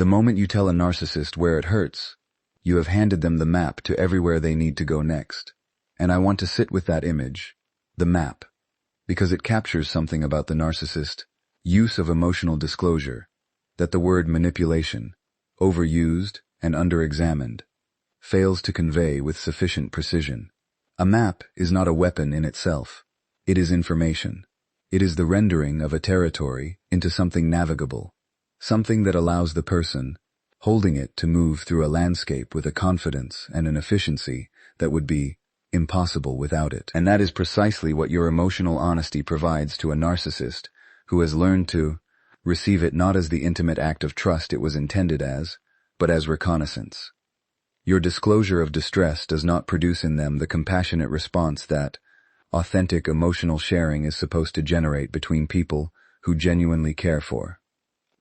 The moment you tell a narcissist where it hurts, you have handed them the map to everywhere they need to go next. And I want to sit with that image, the map, because it captures something about the narcissist use of emotional disclosure that the word manipulation, overused and underexamined, fails to convey with sufficient precision. A map is not a weapon in itself. It is information. It is the rendering of a territory into something navigable, something that allows the person holding it to move through a landscape with a confidence and an efficiency that would be impossible without it. And that is precisely what your emotional honesty provides to a narcissist who has learned to receive it not as the intimate act of trust it was intended as, but as reconnaissance. Your disclosure of distress does not produce in them the compassionate response that authentic emotional sharing is supposed to generate between people who genuinely care for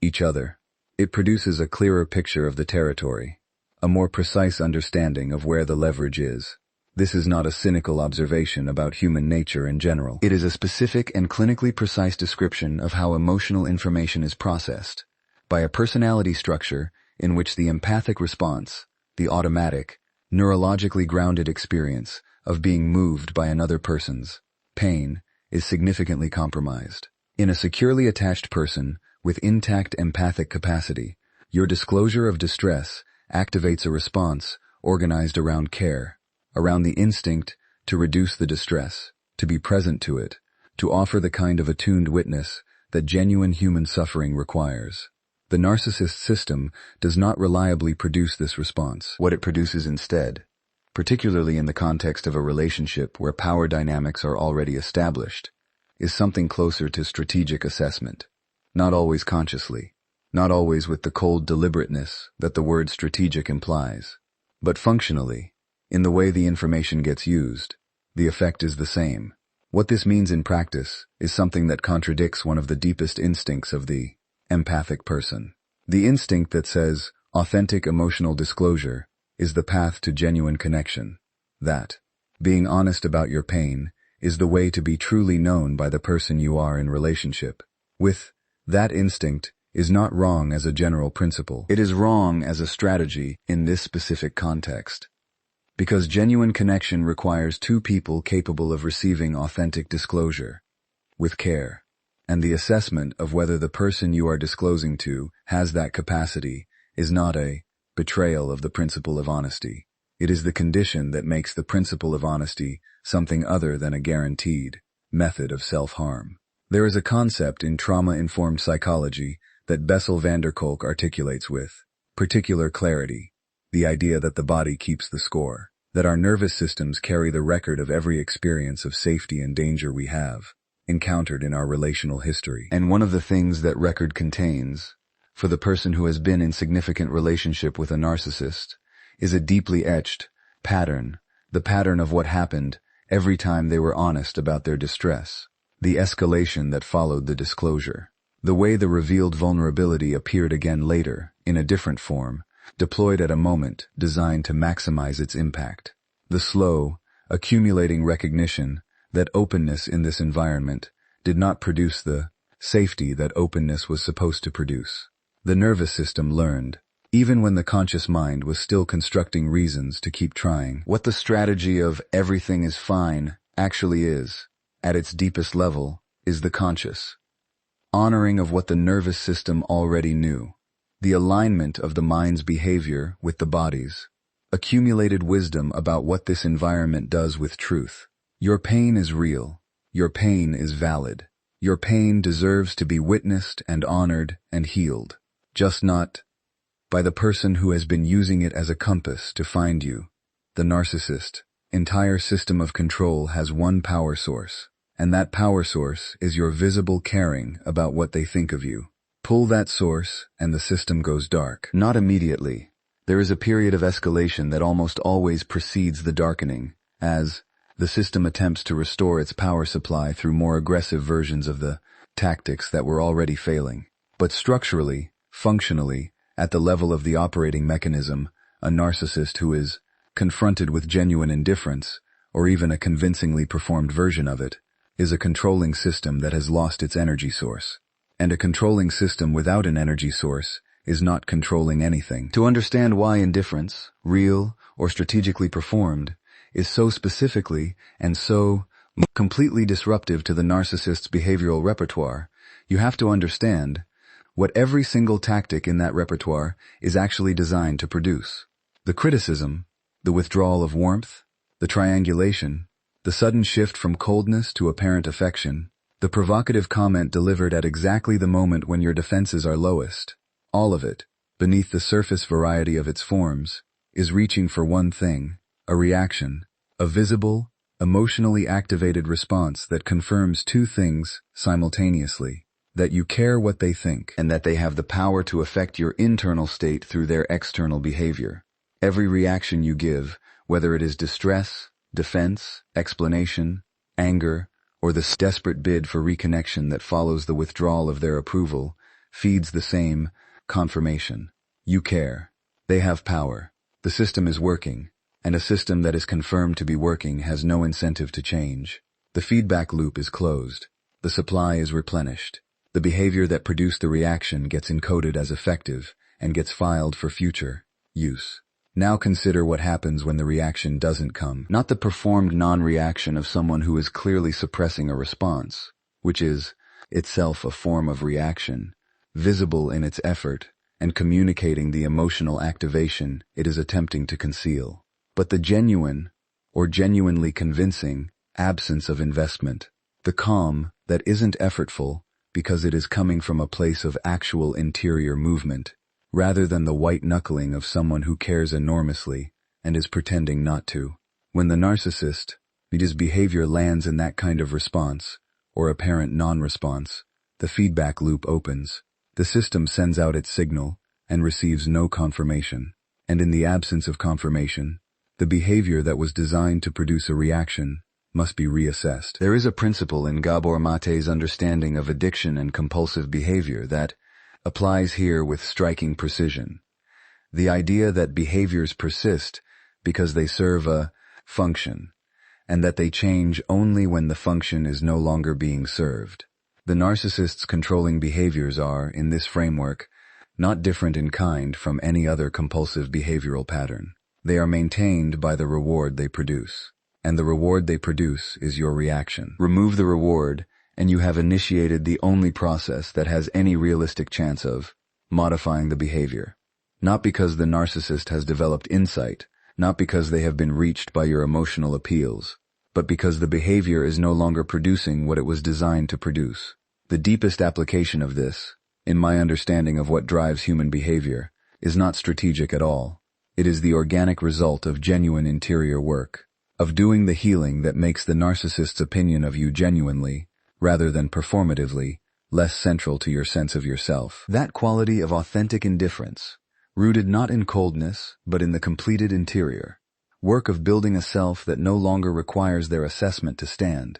each other. It produces a clearer picture of the territory, a more precise understanding of where the leverage is. This is not a cynical observation about human nature in general. It is a specific and clinically precise description of how emotional information is processed, by a personality structure in which the empathic response, the automatic, neurologically grounded experience of being moved by another person's pain, is significantly compromised. In a securely attached person with intact empathic capacity, your disclosure of distress activates a response organized around care, around the instinct to reduce the distress, to be present to it, to offer the kind of attuned witness that genuine human suffering requires. The narcissist system does not reliably produce this response. What it produces instead, particularly in the context of a relationship where power dynamics are already established, is something closer to strategic assessment. Not always consciously, not always with the cold deliberateness that the word strategic implies, but functionally, in the way the information gets used, the effect is the same. What this means in practice is something that contradicts one of the deepest instincts of the empathic person. The instinct that says authentic emotional disclosure is the path to genuine connection, that being honest about your pain is the way to be truly known by the person you are in relationship with. That instinct is not wrong as a general principle. It is wrong as a strategy in this specific context. Because genuine connection requires two people capable of receiving authentic disclosure, with care, and the assessment of whether the person you are disclosing to has that capacity is not a betrayal of the principle of honesty. It is the condition that makes the principle of honesty something other than a guaranteed method of self-harm. There is a concept in trauma-informed psychology that Bessel van der Kolk articulates with particular clarity, the idea that the body keeps the score, that our nervous systems carry the record of every experience of safety and danger we have encountered in our relational history. And one of the things that record contains, for the person who has been in significant relationship with a narcissist, is a deeply etched pattern, the pattern of what happened every time they were honest about their distress. The escalation that followed the disclosure. The way the revealed vulnerability appeared again later, in a different form, deployed at a moment designed to maximize its impact. The slow, accumulating recognition that openness in this environment did not produce the safety that openness was supposed to produce. The nervous system learned, even when the conscious mind was still constructing reasons to keep trying, what the strategy of everything is fine actually is. At its deepest level, is the conscious honoring of what the nervous system already knew, the alignment of the mind's behavior with the body's, accumulated wisdom about what this environment does with truth. Your pain is real. Your pain is valid. Your pain deserves to be witnessed and honored and healed, just not by the person who has been using it as a compass to find you. The narcissist entire system of control has one power source, and that power source is your visible caring about what they think of you. Pull that source and the system goes dark. Not immediately. There is a period of escalation that almost always precedes the darkening, as the system attempts to restore its power supply through more aggressive versions of the tactics that were already failing. But structurally, functionally, at the level of the operating mechanism, a narcissist who is confronted with genuine indifference, or even a convincingly performed version of it, is a controlling system that has lost its energy source. And a controlling system without an energy source is not controlling anything. To understand why indifference, real or strategically performed, is so specifically and so completely disruptive to the narcissist's behavioral repertoire, you have to understand what every single tactic in that repertoire is actually designed to produce. The criticism, the withdrawal of warmth, the triangulation, the sudden shift from coldness to apparent affection, the provocative comment delivered at exactly the moment when your defenses are lowest, all of it, beneath the surface variety of its forms, is reaching for one thing, a reaction, a visible, emotionally activated response that confirms two things simultaneously: that you care what they think, and that they have the power to affect your internal state through their external behavior. Every reaction you give, whether it is distress, defense, explanation, anger, or the desperate bid for reconnection that follows the withdrawal of their approval, feeds the same confirmation. You care. They have power. The system is working, and a system that is confirmed to be working has no incentive to change. The feedback loop is closed. The supply is replenished. The behavior that produced the reaction gets encoded as effective and gets filed for future use. Now consider what happens when the reaction doesn't come. Not the performed non-reaction of someone who is clearly suppressing a response, which is itself a form of reaction, visible in its effort and communicating the emotional activation it is attempting to conceal, but the genuine or genuinely convincing absence of investment, the calm that isn't effortful because it is coming from a place of actual interior movement, rather than the white-knuckling of someone who cares enormously and is pretending not to. When the narcissist, whose behavior lands in that kind of response, or apparent non-response, the feedback loop opens. The system sends out its signal and receives no confirmation, and in the absence of confirmation, the behavior that was designed to produce a reaction must be reassessed. There is a principle in Gabor Mate's understanding of addiction and compulsive behavior that applies here with striking precision. The idea that behaviors persist because they serve a function, and that they change only when the function is no longer being served. The narcissist's controlling behaviors are, in this framework, not different in kind from any other compulsive behavioral pattern. They are maintained by the reward they produce, and the reward they produce is your reaction. Remove the reward, and you have initiated the only process that has any realistic chance of modifying the behavior. Not because the narcissist has developed insight, not because they have been reached by your emotional appeals, but because the behavior is no longer producing what it was designed to produce. The deepest application of this, in my understanding of what drives human behavior, is not strategic at all. It is the organic result of genuine interior work, of doing the healing that makes the narcissist's opinion of you genuinely, rather than performatively, less central to your sense of yourself. That quality of authentic indifference, rooted not in coldness, but in the completed interior, work of building a self that no longer requires their assessment to stand,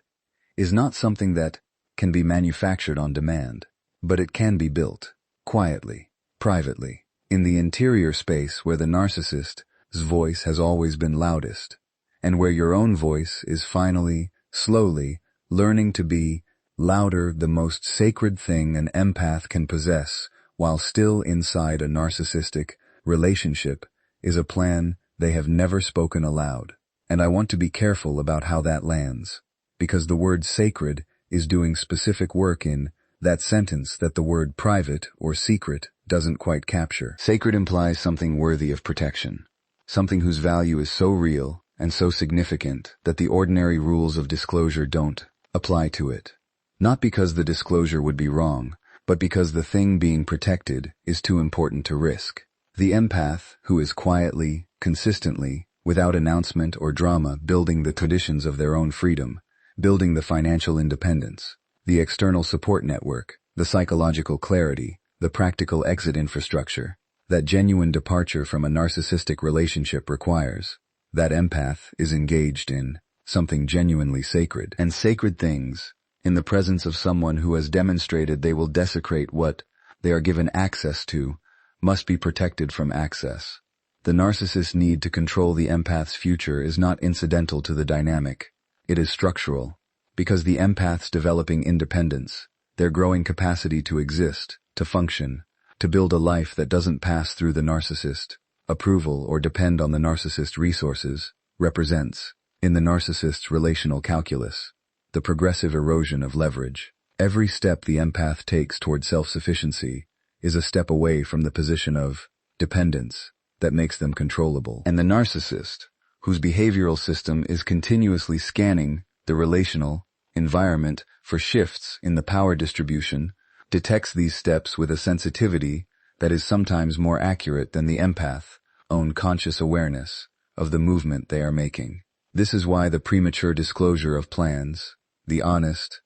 is not something that can be manufactured on demand, but it can be built, quietly, privately, in the interior space where the narcissist's voice has always been loudest, and where your own voice is finally, slowly, learning to be louder, the most sacred thing an empath can possess while still inside a narcissistic relationship is a plan they have never spoken aloud. And I want to be careful about how that lands, because the word sacred is doing specific work in that sentence that the word private or secret doesn't quite capture. Sacred implies something worthy of protection, something whose value is so real and so significant that the ordinary rules of disclosure don't apply to it. Not because the disclosure would be wrong, but because the thing being protected is too important to risk. The empath, who is quietly, consistently, without announcement or drama, building the traditions of their own freedom, building the financial independence, the external support network, the psychological clarity, the practical exit infrastructure, that genuine departure from a narcissistic relationship requires, that empath is engaged in something genuinely sacred. And sacred things, in the presence of someone who has demonstrated they will desecrate what they are given access to, must be protected from access. The narcissist's need to control the empath's future is not incidental to the dynamic. It is structural, because the empath's developing independence, their growing capacity to exist, to function, to build a life that doesn't pass through the narcissist approval or depend on the narcissist resources, represents, in the narcissist's relational calculus, the progressive erosion of leverage. Every step the empath takes toward self-sufficiency is a step away from the position of dependence that makes them controllable. And the narcissist, whose behavioral system is continuously scanning the relational environment for shifts in the power distribution, detects these steps with a sensitivity that is sometimes more accurate than the empath's own conscious awareness of the movement they are making. This is why the premature disclosure of plans, the honest,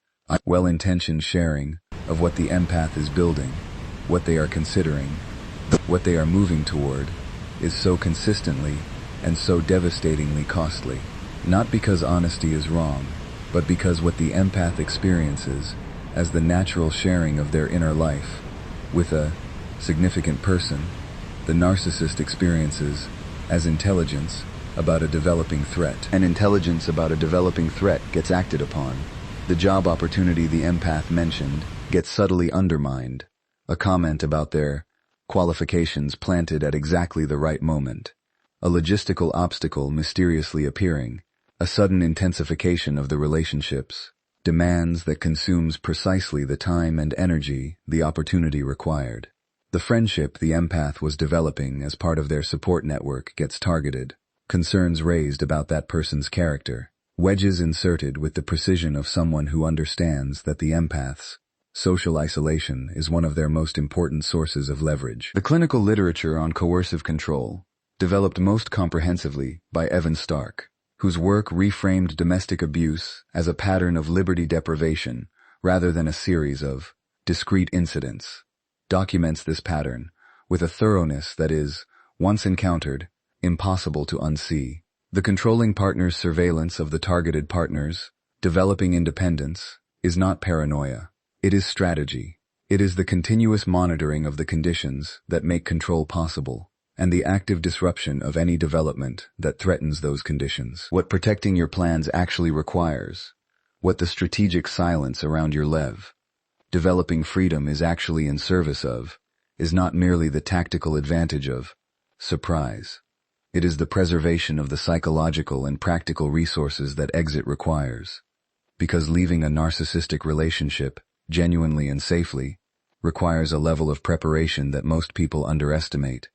well-intentioned sharing of what the empath is building, what they are considering, what they are moving toward, is so consistently and so devastatingly costly. Not because honesty is wrong, but because what the empath experiences as the natural sharing of their inner life with a significant person, the narcissist experiences as intelligence about a developing threat. And intelligence about a developing threat gets acted upon. The job opportunity the empath mentioned gets subtly undermined. A comment about their qualifications planted at exactly the right moment. A logistical obstacle mysteriously appearing. A sudden intensification of the relationships. Demands that consumes precisely the time and energy the opportunity required. The friendship the empath was developing as part of their support network gets targeted. Concerns raised about that person's character. Wedges inserted with the precision of someone who understands that the empath's social isolation is one of their most important sources of leverage. The clinical literature on coercive control, developed most comprehensively by Evan Stark, whose work reframed domestic abuse as a pattern of liberty deprivation rather than a series of discrete incidents, documents this pattern with a thoroughness that is, once encountered, impossible to unsee. The controlling partner's surveillance of the targeted partners, developing independence, is not paranoia. It is strategy. It is the continuous monitoring of the conditions that make control possible, and the active disruption of any development that threatens those conditions. What protecting your plans actually requires, what the strategic silence around your developing freedom is actually in service of, is not merely the tactical advantage of surprise. It is the preservation of the psychological and practical resources that exit requires. Because leaving a narcissistic relationship, genuinely and safely, requires a level of preparation that most people underestimate.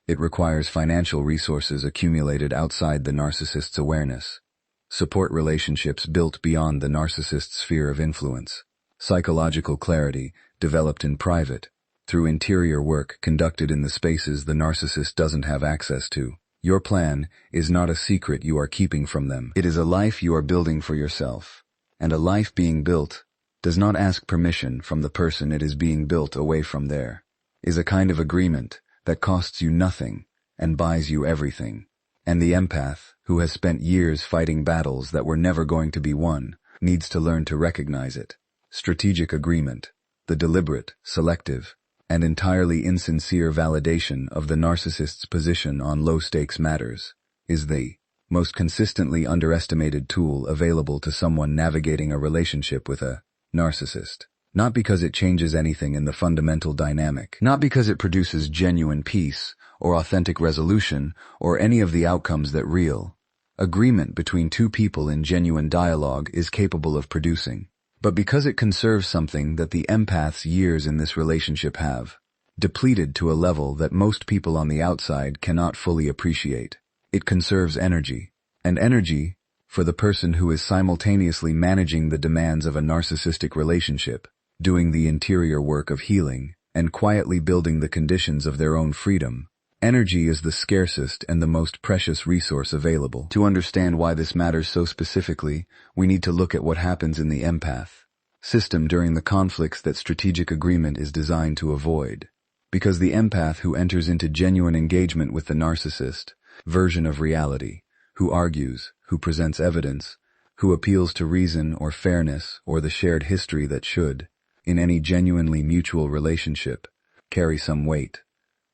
It requires financial resources accumulated outside the narcissist's awareness, support relationships built beyond the narcissist's sphere of influence, psychological clarity developed in private, through interior work conducted in the spaces the narcissist doesn't have access to. Your plan is not a secret you are keeping from them. It is a life you are building for yourself, and a life being built does not ask permission from the person it is being built away from. There is a kind of agreement that costs you nothing and buys you everything. And the empath, who has spent years fighting battles that were never going to be won, needs to learn to recognize it. Strategic agreement, the deliberate, selective, and entirely insincere validation of the narcissist's position on low-stakes matters, is the most consistently underestimated tool available to someone navigating a relationship with a narcissist. Not because it changes anything in the fundamental dynamic, not because it produces genuine peace or authentic resolution or any of the outcomes that real agreement between two people in genuine dialogue is capable of producing, but because it conserves something that the empath's years in this relationship have depleted to a level that most people on the outside cannot fully appreciate. It conserves energy, and energy, for the person who is simultaneously managing the demands of a narcissistic relationship, doing the interior work of healing, and quietly building the conditions of their own freedom. Energy is the scarcest and the most precious resource available. To understand why this matters so specifically, we need to look at what happens in the empath system during the conflicts that strategic agreement is designed to avoid. Because the empath who enters into genuine engagement with the narcissist version of reality, who argues, who presents evidence, who appeals to reason or fairness or the shared history that should, in any genuinely mutual relationship, carry some weight.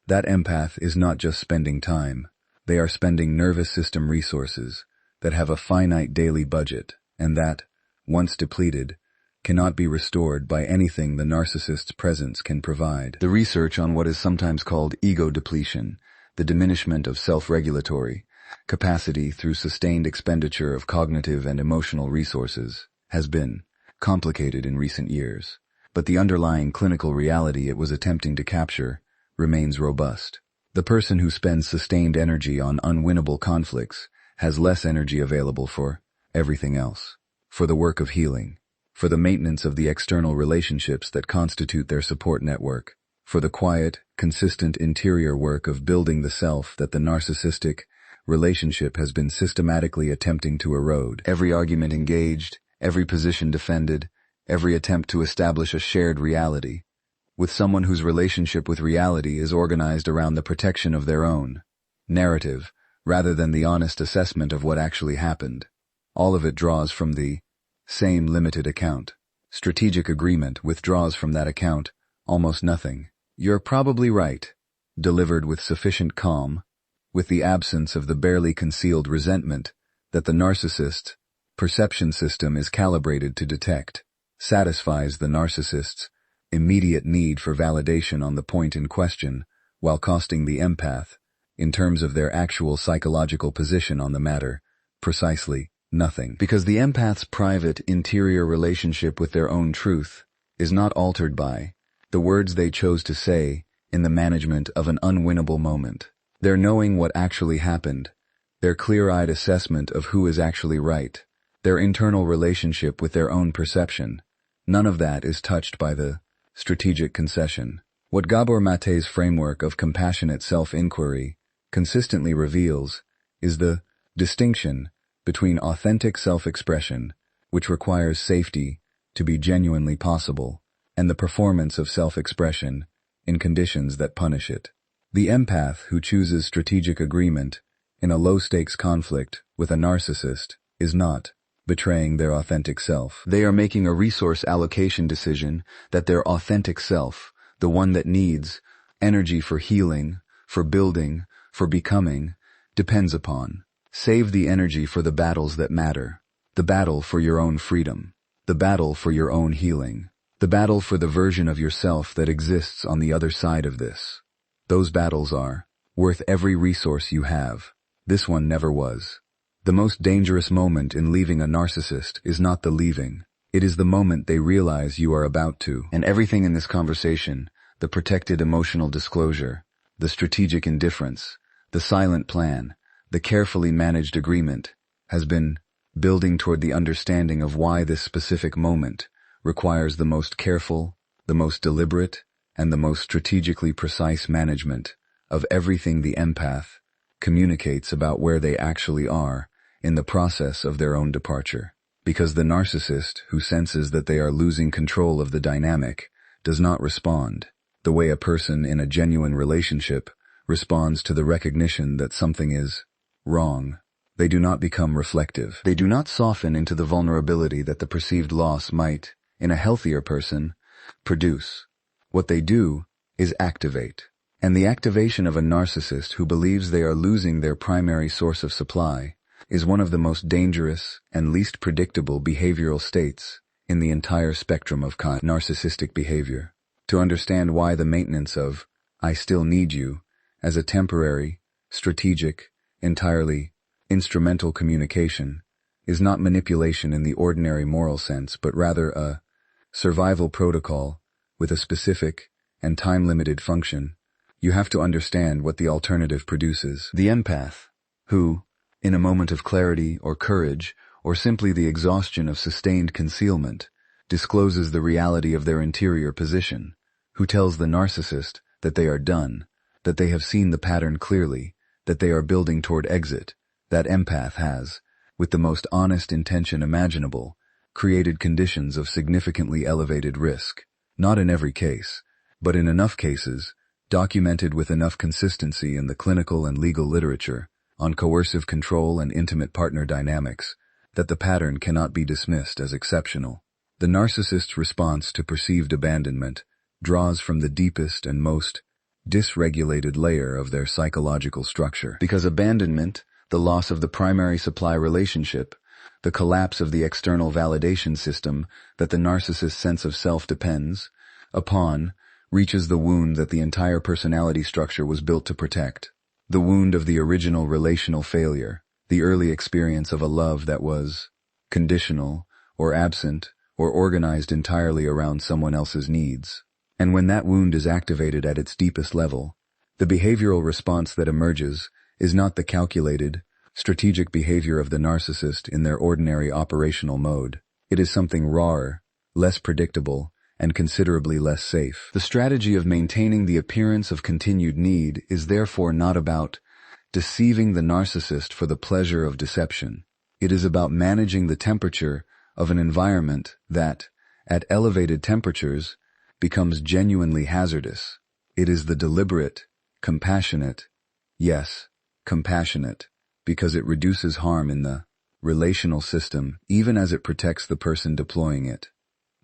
That empath is not just spending time. They are spending nervous system resources that have a finite daily budget and that, once depleted, cannot be restored by anything the narcissist's presence can provide. The research on what is sometimes called ego depletion, the diminishment of self-regulatory capacity through sustained expenditure of cognitive and emotional resources, has been complicated in recent years, but the underlying clinical reality it was attempting to capture remains robust. The person who spends sustained energy on unwinnable conflicts has less energy available for everything else, for the work of healing, for the maintenance of the external relationships that constitute their support network, for the quiet, consistent interior work of building the self that the narcissistic relationship has been systematically attempting to erode. Every argument engaged, every position defended, every attempt to establish a shared reality, with someone whose relationship with reality is organized around the protection of their own narrative, rather than the honest assessment of what actually happened. All of it draws from the same limited account. Strategic agreement withdraws from that account almost nothing. You're probably right, delivered with sufficient calm, with the absence of the barely concealed resentment that the narcissist's perception system is calibrated to detect, satisfies the narcissist's immediate need for validation on the point in question, while costing the empath, in terms of their actual psychological position on the matter, precisely nothing. Because the empath's private, interior relationship with their own truth is not altered by the words they chose to say in the management of an unwinnable moment. Their knowing what actually happened, their clear-eyed assessment of who is actually right, their internal relationship with their own perception, none of that is touched by the strategic concession. What Gabor Mate's framework of compassionate self-inquiry consistently reveals is the distinction between authentic self-expression, which requires safety to be genuinely possible, and the performance of self-expression in conditions that punish it. The empath who chooses strategic agreement in a low-stakes conflict with a narcissist is not betraying their authentic self. They are making a resource allocation decision that their authentic self, the one that needs energy for healing, for building, for becoming, depends upon. Save the energy for the battles that matter, the battle for your own freedom, the battle for your own healing, the battle for the version of yourself that exists on the other side of this. Those battles are worth every resource you have. This one never was. The most dangerous moment in leaving a narcissist is not the leaving. It is the moment they realize you are about to. And everything in this conversation, the protected emotional disclosure, the strategic indifference, the silent plan, the carefully managed agreement, has been building toward the understanding of why this specific moment requires the most careful, the most deliberate, and the most strategically precise management of everything the empath communicates about where they actually are in the process of their own departure. Because the narcissist who senses that they are losing control of the dynamic does not respond the way a person in a genuine relationship responds to the recognition that something is wrong. They do not become reflective. They do not soften into the vulnerability that the perceived loss might, in a healthier person, produce. What they do is activate. And the activation of a narcissist who believes they are losing their primary source of supply is one of the most dangerous and least predictable behavioral states in the entire spectrum of narcissistic behavior. To understand why the maintenance of "I still need you" as a temporary, strategic, entirely instrumental communication is not manipulation in the ordinary moral sense, but rather a survival protocol with a specific and time-limited function, you have to understand what the alternative produces. The empath, who, in a moment of clarity or courage, or simply the exhaustion of sustained concealment, discloses the reality of their interior position, who tells the narcissist that they are done, that they have seen the pattern clearly, that they are building toward exit, that empath has, with the most honest intention imaginable, created conditions of significantly elevated risk, not in every case, but in enough cases, documented with enough consistency in the clinical and legal literature, on coercive control and intimate partner dynamics, that the pattern cannot be dismissed as exceptional. The narcissist's response to perceived abandonment draws from the deepest and most dysregulated layer of their psychological structure. Because abandonment, the loss of the primary supply relationship, the collapse of the external validation system that the narcissist's sense of self depends upon, reaches the wound that the entire personality structure was built to protect. The wound of the original relational failure, the early experience of a love that was conditional, or absent, or organized entirely around someone else's needs. And when that wound is activated at its deepest level, the behavioral response that emerges is not the calculated, strategic behavior of the narcissist in their ordinary operational mode. It is something rawer, less predictable, and considerably less safe. The strategy of maintaining the appearance of continued need is therefore not about deceiving the narcissist for the pleasure of deception. It is about managing the temperature of an environment that, at elevated temperatures, becomes genuinely hazardous. It is the deliberate, compassionate, yes, compassionate, because it reduces harm in the relational system even as it protects the person deploying it.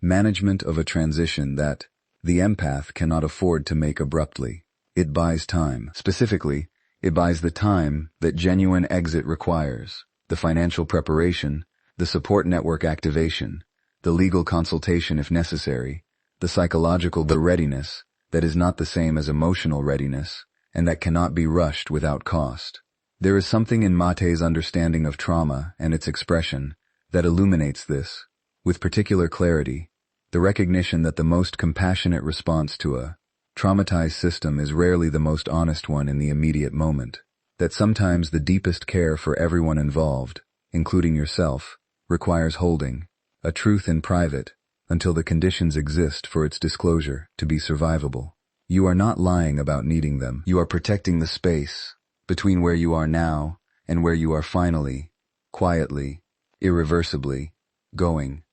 Management of a transition that the empath cannot afford to make abruptly. It buys time. Specifically, it buys the time that genuine exit requires, the financial preparation, the support network activation, the legal consultation if necessary, the psychological readiness that is not the same as emotional readiness, and that cannot be rushed without cost. There is something in Mate's understanding of trauma and its expression that illuminates this, with particular clarity, the recognition that the most compassionate response to a traumatized system is rarely the most honest one in the immediate moment, that sometimes the deepest care for everyone involved, including yourself, requires holding a truth in private until the conditions exist for its disclosure to be survivable. You are not lying about needing them. You are protecting the space between where you are now and where you are finally, quietly, irreversibly, going.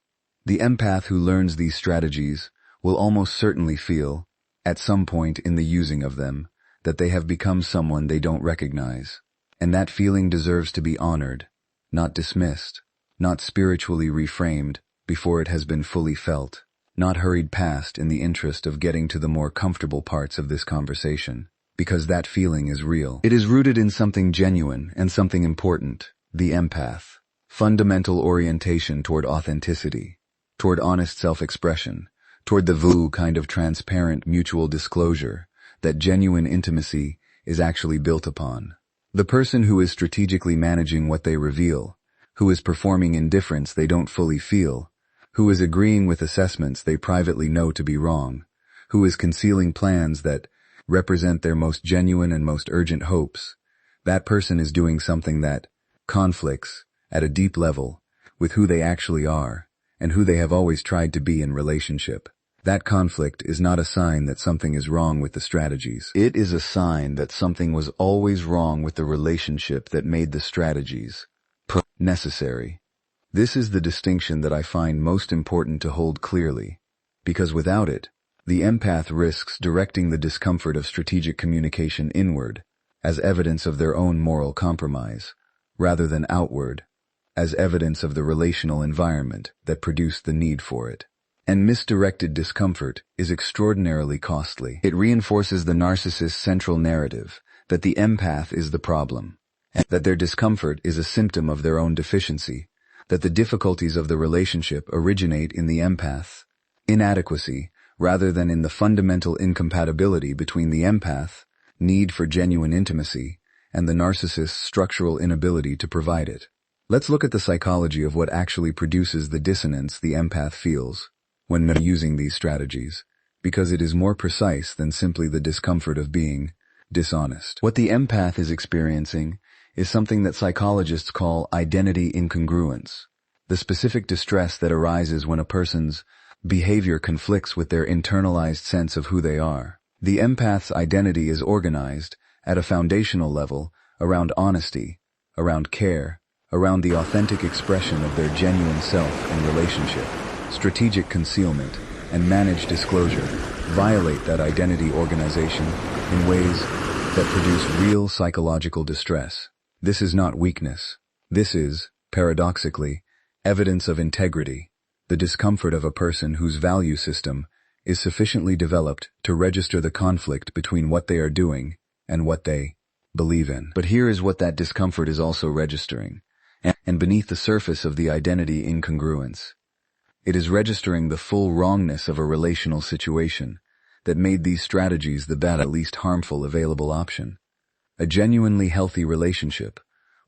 The empath who learns these strategies will almost certainly feel, at some point in the using of them, that they have become someone they don't recognize. And that feeling deserves to be honored, not dismissed, not spiritually reframed before it has been fully felt, not hurried past in the interest of getting to the more comfortable parts of this conversation, because that feeling is real. It is rooted in something genuine and something important, the empath, fundamental orientation toward authenticity, toward honest self-expression, toward the kind of transparent mutual disclosure that genuine intimacy is actually built upon. The person who is strategically managing what they reveal, who is performing indifference they don't fully feel, who is agreeing with assessments they privately know to be wrong, who is concealing plans that represent their most genuine and most urgent hopes, that person is doing something that conflicts, at a deep level, with who they actually are, and who they have always tried to be in relationship. That conflict is not a sign that something is wrong with the strategies. It is a sign that something was always wrong with the relationship that made the strategies necessary. This is the distinction that I find most important to hold clearly, because without it, the empath risks directing the discomfort of strategic communication inward, as evidence of their own moral compromise, rather than outward, as evidence of the relational environment that produced the need for it. And misdirected discomfort is extraordinarily costly. It reinforces the narcissist's central narrative that the empath is the problem, and that their discomfort is a symptom of their own deficiency, that the difficulties of the relationship originate in the empath's inadequacy rather than in the fundamental incompatibility between the empath's need for genuine intimacy and the narcissist's structural inability to provide it. Let's look at the psychology of what actually produces the dissonance the empath feels when using these strategies, because it is more precise than simply the discomfort of being dishonest. What the empath is experiencing is something that psychologists call identity incongruence, the specific distress that arises when a person's behavior conflicts with their internalized sense of who they are. The empath's identity is organized, at a foundational level, around honesty, around care, around the authentic expression of their genuine self and relationship. Strategic concealment and managed disclosure violate that identity organization in ways that produce real psychological distress. This is not weakness. This is, paradoxically, evidence of integrity, the discomfort of a person whose value system is sufficiently developed to register the conflict between what they are doing and what they believe in. But here is what that discomfort is also registering. and beneath the surface of the identity incongruence. It is registering the full wrongness of a relational situation that made these strategies the bad, at least harmful, available option. A genuinely healthy relationship,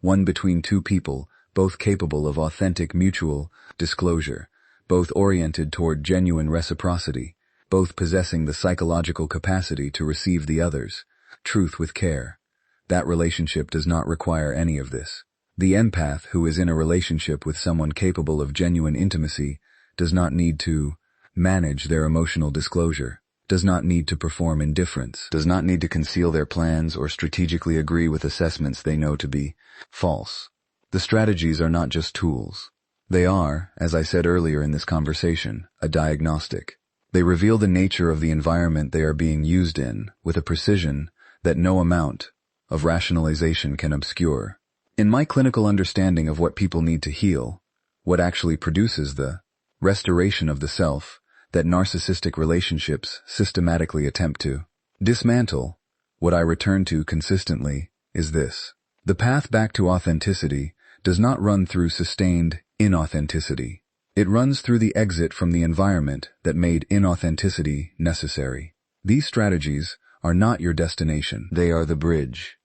one between two people, both capable of authentic mutual disclosure, both oriented toward genuine reciprocity, both possessing the psychological capacity to receive the other's truth with care. That relationship does not require any of this. The empath who is in a relationship with someone capable of genuine intimacy does not need to manage their emotional disclosure, does not need to perform indifference, does not need to conceal their plans or strategically agree with assessments they know to be false. The strategies are not just tools. They are, as I said earlier in this conversation, a diagnostic. They reveal the nature of the environment they are being used in with a precision that no amount of rationalization can obscure. In my clinical understanding of what people need to heal, what actually produces the restoration of the self that narcissistic relationships systematically attempt to dismantle, what I return to consistently is this. The path back to authenticity does not run through sustained inauthenticity. It runs through the exit from the environment that made inauthenticity necessary. These strategies are not your destination. They are the bridge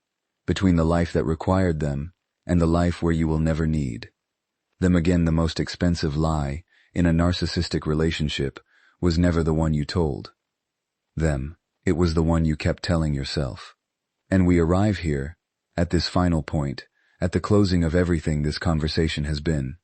between the life that required them and the life where you will never need them again. The most expensive lie in a narcissistic relationship was never the one you told them. It was the one you kept telling yourself. And we arrive here, at this final point, at the closing of everything this conversation has been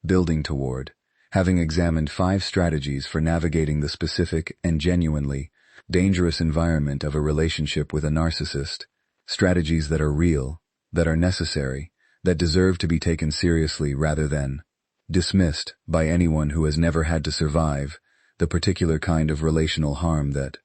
building toward, having examined 5 strategies for navigating the specific and genuinely dangerous environment of a relationship with a narcissist, strategies that are real, that are necessary, that deserve to be taken seriously rather than dismissed by anyone who has never had to survive the particular kind of relational harm that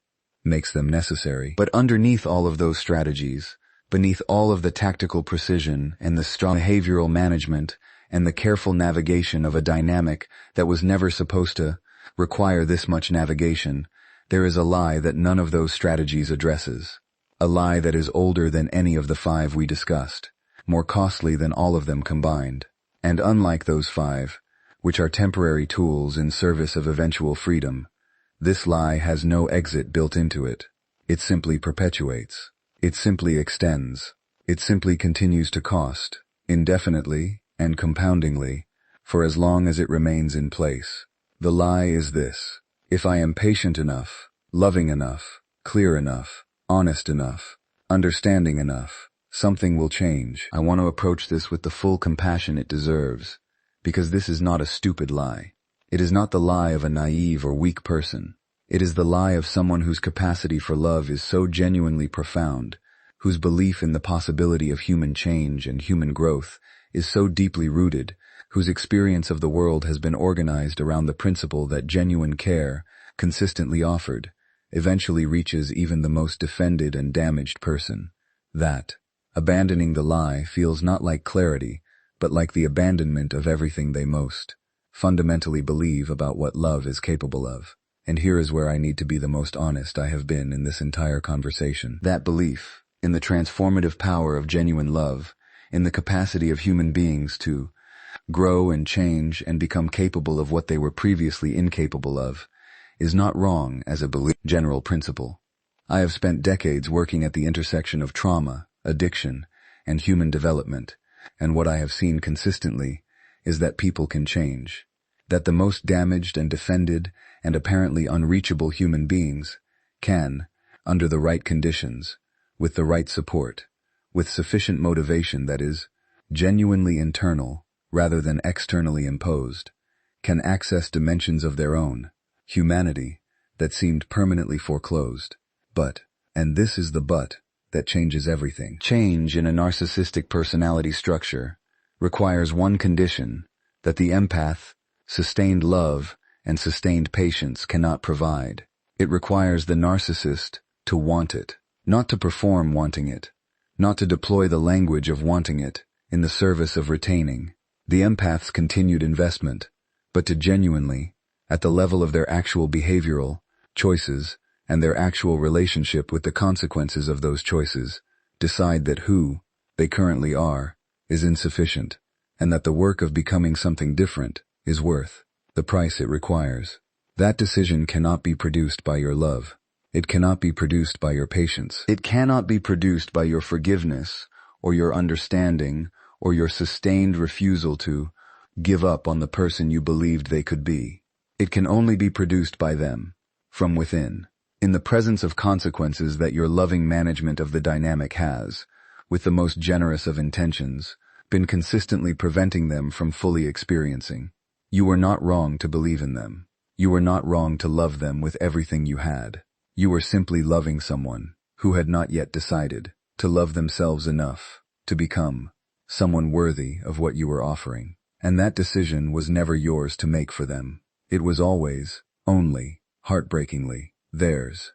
makes them necessary. But underneath all of those strategies, beneath all of the tactical precision and the strong behavioral management and the careful navigation of a dynamic that was never supposed to require this much navigation, there is a lie that none of those strategies addresses. A lie that is older than any of the 5 we discussed, more costly than all of them combined. And unlike those 5, which are temporary tools in service of eventual freedom, this lie has no exit built into it. It simply perpetuates. It simply extends. It simply continues to cost, indefinitely and compoundingly, for as long as it remains in place. The lie is this: if I am patient enough, loving enough, clear enough, honest enough, understanding enough, something will change. I want to approach this with the full compassion it deserves, because this is not a stupid lie. It is not the lie of a naive or weak person. It is the lie of someone whose capacity for love is so genuinely profound, whose belief in the possibility of human change and human growth is so deeply rooted, whose experience of the world has been organized around the principle that genuine care, consistently offered, eventually reaches even the most defended and damaged person. That, abandoning the lie feels not like clarity, but like the abandonment of everything they most fundamentally believe about what love is capable of. And here is where I need to be the most honest I have been in this entire conversation. That belief in the transformative power of genuine love, in the capacity of human beings to grow and change and become capable of what they were previously incapable of, is not wrong as a general principle. I have spent decades working at the intersection of trauma, addiction, and human development, and what I have seen consistently is that people can change, that the most damaged and defended and apparently unreachable human beings can, under the right conditions, with the right support, with sufficient motivation that is genuinely internal rather than externally imposed, can access dimensions of their own humanity that seemed permanently foreclosed. But, and this is the but, that changes everything. Change in a narcissistic personality structure requires one condition that the empath, sustained love, and sustained patience cannot provide. It requires the narcissist to want it, not to perform wanting it, not to deploy the language of wanting it in the service of retaining the empath's continued investment, but to genuinely, at the level of their actual behavioral choices and their actual relationship with the consequences of those choices, decide that who they currently are is insufficient and that the work of becoming something different is worth the price it requires. That decision cannot be produced by your love. It cannot be produced by your patience. It cannot be produced by your forgiveness or your understanding or your sustained refusal to give up on the person you believed they could be. It can only be produced by them, from within, in the presence of consequences that your loving management of the dynamic has, with the most generous of intentions, been consistently preventing them from fully experiencing. You were not wrong to believe in them. You were not wrong to love them with everything you had. You were simply loving someone who had not yet decided to love themselves enough to become someone worthy of what you were offering. And that decision was never yours to make for them. It was always, only, heartbreakingly, theirs.